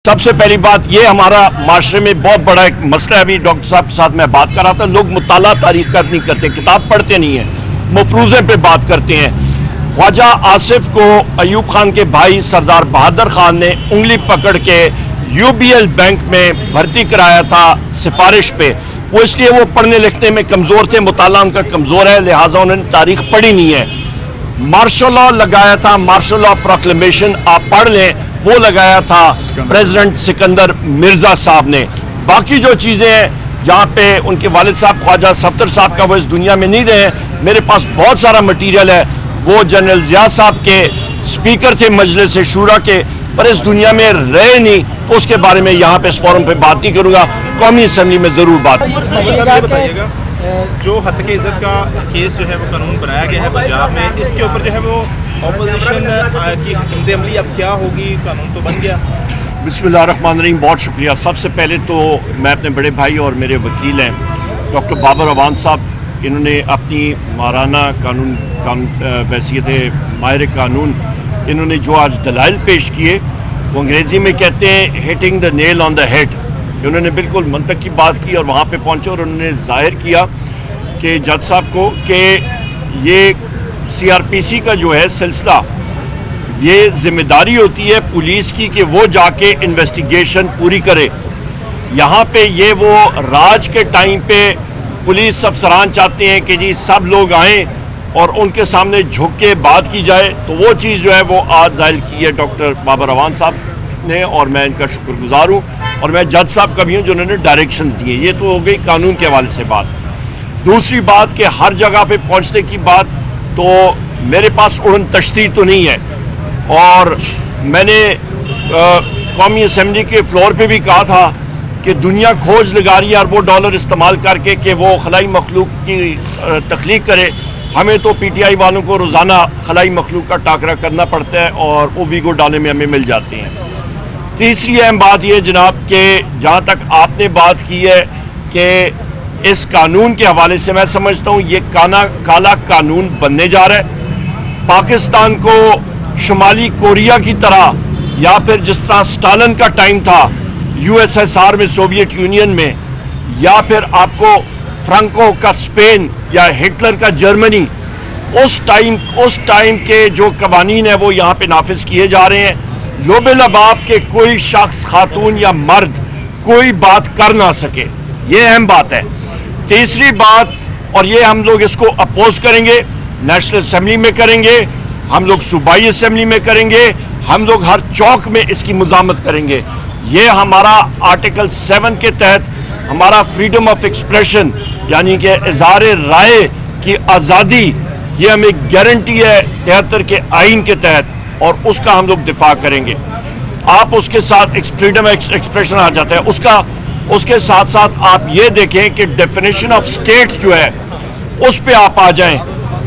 سب سے پہلی بات یہ ہمارا معاشرے میں بہت بڑا ایک مسئلہ ہے. ابھی ڈاکٹر صاحب کے ساتھ میں بات کر رہا تھا, لوگ مطالعہ تاریخ کا نہیں کرتے, کتاب پڑھتے نہیں ہیں, مفروضے پہ بات کرتے ہیں. خواجہ آصف کو ایوب خان کے بھائی سردار بہادر خان نے انگلی پکڑ کے UBL بینک میں بھرتی کرایا تھا سفارش پہ. وہ اس لیے وہ پڑھنے لکھنے میں کمزور تھے, مطالعہ ان کا کمزور ہے, لہٰذا انہوں نے تاریخ پڑھی نہیں ہے. مارشل لا لگایا تھا, مارشل لا پروکلیمیشن آپ پڑھ لیں, وہ لگایا تھا پریزیڈنٹ سکندر مرزا صاحب نے. باقی جو چیزیں ہیں جہاں پہ ان کے والد صاحب خواجہ صفدر صاحب کا وہ اس دنیا میں نہیں رہے, میرے پاس بہت سارا مٹیریل ہے. وہ جنرل ضیاء صاحب کے اسپیکر تھے مجلس شورا کے, پر اس دنیا میں رہے نہیں, تو اس کے بارے میں یہاں پہ اس فورم پہ بات نہیں کروں گا, قومی اسمبلی میں ضرور بات بتائیے گا. جو ہتک عزت کا کیس جو ہے وہ قانون بنایا گیا ہے پنجاب میں, اس کے اوپر جو ہے وہ اپوزیشن کی حکمت عملی اب کیا ہوگی؟ قانون تو بن گیا. بسم اللہ الرحمن الرحیم. بہت شکریہ. سب سے پہلے تو میں اپنے بڑے بھائی اور میرے وکیل ہیں ڈاکٹر بابر اوان صاحب, انہوں نے اپنی ماہرانہ قانون ویسے تھے ماہر قانون, انہوں نے جو آج دلائل پیش کیے وہ انگریزی میں کہتے ہیں hitting the Nile on the head. انہوں نے بالکل منطق کی بات کی اور وہاں پہ پہنچے اور انہوں نے ظاہر کیا کہ جج صاحب کو کہ یہ CRPC کا جو ہے سلسلہ, یہ ذمہ داری ہوتی ہے پولیس کی کہ وہ جا کے انویسٹیگیشن پوری کرے. یہاں پہ یہ وہ راج کے ٹائم پہ پولیس افسران چاہتے ہیں کہ جی سب لوگ آئیں اور ان کے سامنے جھک کے بات کی جائے, تو وہ چیز جو ہے وہ آج ظاہر کی ہے ڈاکٹر بابر اوان صاحب نے, اور میں ان کا شکر گزار ہوں. اور میں جج صاحب کا بھی ہوں جنہوں نے ڈائریکشنز دیے. یہ تو ہو گئی قانون کے حوالے سے بات. دوسری بات کہ ہر جگہ پہ پہنچنے کی بات, تو میرے پاس اڑن تشتی تو نہیں ہے, اور میں نے قومی اسمبلی کے فلور پہ بھی کہا تھا کہ دنیا کھوج لگا رہی ہے اربوں ڈالر استعمال کر کے کہ وہ خلائی مخلوق کی تخلیق کرے. ہمیں تو PTI والوں کو روزانہ خلائی مخلوق کا ٹاکرا کرنا پڑتا ہے اور وہ ویگو ڈالے میں ہمیں مل جاتے ہیں. تیسری اہم بات یہ جناب کہ جہاں تک آپ نے بات کی ہے کہ اس قانون کے حوالے سے میں سمجھتا ہوں یہ کالا قانون بننے جا رہا ہے. پاکستان کو شمالی کوریا کی طرح, یا پھر جس طرح سٹالن کا ٹائم تھا USSR میں, سوویت یونین میں, یا پھر آپ کو فرانکو کا اسپین یا ہٹلر کا جرمنی, اس ٹائم کے جو قوانین ہیں وہ یہاں پہ نافذ کیے جا رہے ہیں. لوب لباب کے کوئی شخص, خاتون یا مرد کوئی بات کر نہ سکے, یہ اہم بات ہے. تیسری بات, اور یہ ہم لوگ اس کو اپوز کریں گے, نیشنل اسمبلی میں کریں گے, ہم لوگ صوبائی اسمبلی میں کریں گے, ہم لوگ ہر چوک میں اس کی مزاحمت کریں گے. یہ ہمارا آرٹیکل 7 کے تحت ہمارا فریڈم آف ایکسپریشن یعنی کہ اظہار رائے کی آزادی, یہ ہمیں گارنٹی ہے 73 کے آئین کے تحت, اور اس کا ہم لوگ دفاع کریں گے. آپ اس کے ساتھ فریڈم ایکسپریشن آ جاتا ہے, اس کے ساتھ ساتھ آپ یہ دیکھیں کہ ڈیفینیشن آف اسٹیٹ جو ہے اس پہ آپ آ جائیں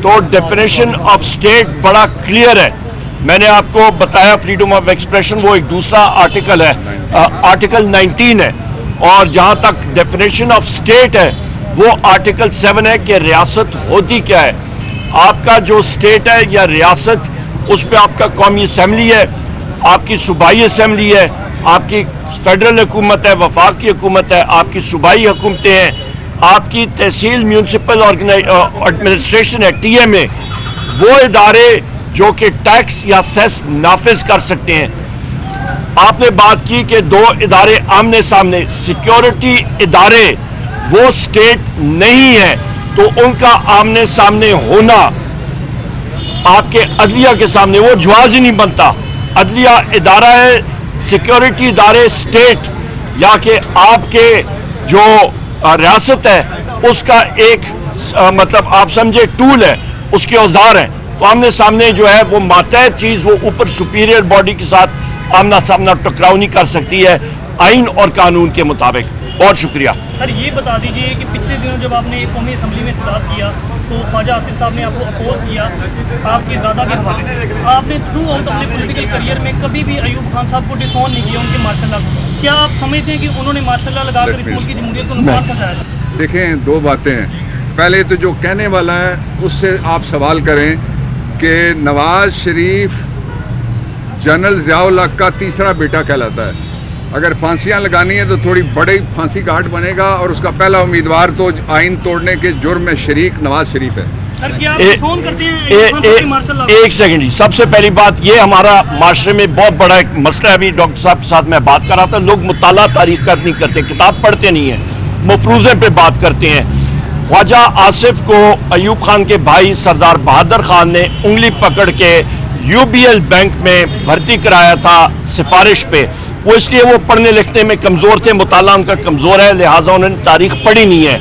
تو ڈیفینیشن آف اسٹیٹ بڑا کلیئر ہے. میں نے آپ کو بتایا فریڈم آف ایکسپریشن وہ ایک دوسرا آرٹیکل ہے, آرٹیکل 19 ہے, اور جہاں تک ڈیفینیشن آف اسٹیٹ ہے وہ آرٹیکل 7 ہے کہ ریاست ہوتی کیا ہے. آپ کا جو اسٹیٹ ہے یا ریاست, اس پہ آپ کا قومی اسمبلی ہے, آپ کی صوبائی اسمبلی ہے, آپ کی فیڈرل حکومت ہے, وفاق کی حکومت ہے, آپ کی صوبائی حکومتیں ہیں, آپ کی تحصیل میونسپل ایڈمنسٹریشن ہے TMA, وہ ادارے جو کہ ٹیکس یا سیس نافذ کر سکتے ہیں. آپ نے بات کی کہ دو ادارے آمنے سامنے, سیکیورٹی ادارے وہ اسٹیٹ نہیں ہے, تو ان کا آمنے سامنے ہونا آپ کے عدلیہ کے سامنے وہ جواز ہی نہیں بنتا. عدلیہ ادارہ ہے, سیکیورٹی ادارے اسٹیٹ یا کہ آپ کے جو ریاست ہے اس کا ایک مطلب آپ سمجھے ٹول ہے, اس کے اوزار ہیں. تو آمنے سامنے جو ہے وہ ماتحت چیز وہ اوپر سپیریئر باڈی کے ساتھ آمنا سامنا ٹکراؤ نہیں کر سکتی ہے آئین اور قانون کے مطابق. بہت شکریہ. سر یہ بتا دیجیے کہ پچھلے دنوں جب آپ نے قومی اسمبلی میں خطاب کیا تو خواجہ آصف صاحب نے آپ کو اپوز کیا آپ کے دادا کے حوالے سے. آپ نے تھرو آؤٹ اپنے پولیٹیکل کریئر میں کبھی بھی ایوب خان صاحب کو ڈسون نہیں کیا ان کے ماشاء اللہ. کیا آپ سمجھتے ہیں کہ انہوں نے ماشاء اللہ لگا کر اس ملک کی جمہوریت کو نقصان پہنچایا تھا؟ دیکھیں, دو باتیں ہیں. پہلے تو جو کہنے والا ہے اس سے آپ سوال کریں کہ نواز شریف جنرل ضیاء الحق کا تیسرا بیٹا کہلاتا ہے. اگر پھانسیاں لگانی ہیں تو تھوڑی بڑی پھانسی کا حٹ بنے گا، اور اس کا پہلا امیدوار تو آئین توڑنے کے جرم میں شریک نواز شریف ہے۔ سر کیا آپ فون کرتے ہیں مارشل لا؟ ایک سیکنڈ، سب سے پہلی بات یہ ہمارا معاشرے میں بہت بڑا ایک مسئلہ ہے۔ ابھی ڈاکٹر صاحب کے ساتھ میں بات کر رہا تھا، لوگ مطالعہ تاریخ کا نہیں کرتے، کتاب پڑھتے نہیں ہیں، مفروضے پہ بات کرتے ہیں۔ خواجہ آصف کو ایوب خان کے بھائی سردار بہادر خان نے انگلی پکڑ کے UBL بینک میں بھرتی کرایا تھا سفارش پہ، وہ اس لیے وہ پڑھنے لکھنے میں کمزور تھے، مطالعہ ان کا کمزور ہے، لہٰذا انہوں نے تاریخ پڑھی نہیں ہے۔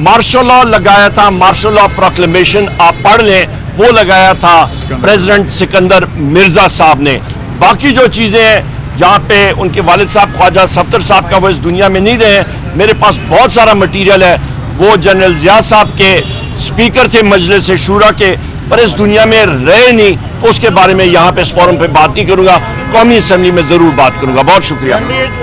مارشل لا لگایا تھا، مارشل لا پروکلیمیشن آپ پڑھ لیں، وہ لگایا تھا پریزیڈنٹ سکندر مرزا صاحب نے۔ باقی جو چیزیں ہیں جہاں پہ ان کے والد صاحب خواجہ صفدر صاحب کا وہ اس دنیا میں نہیں رہے، میرے پاس بہت سارا مٹیریل ہے، وہ جنرل ضیاء صاحب کے اسپیکر تھے مجلس شورا کے، پر اس دنیا میں رہے نہیں، اس کے بارے میں یہاں پہ اس فورم پہ بات نہیں کروں گا، قومی اسمبلی میں ضرور بات کروں گا۔ بہت شکریہ۔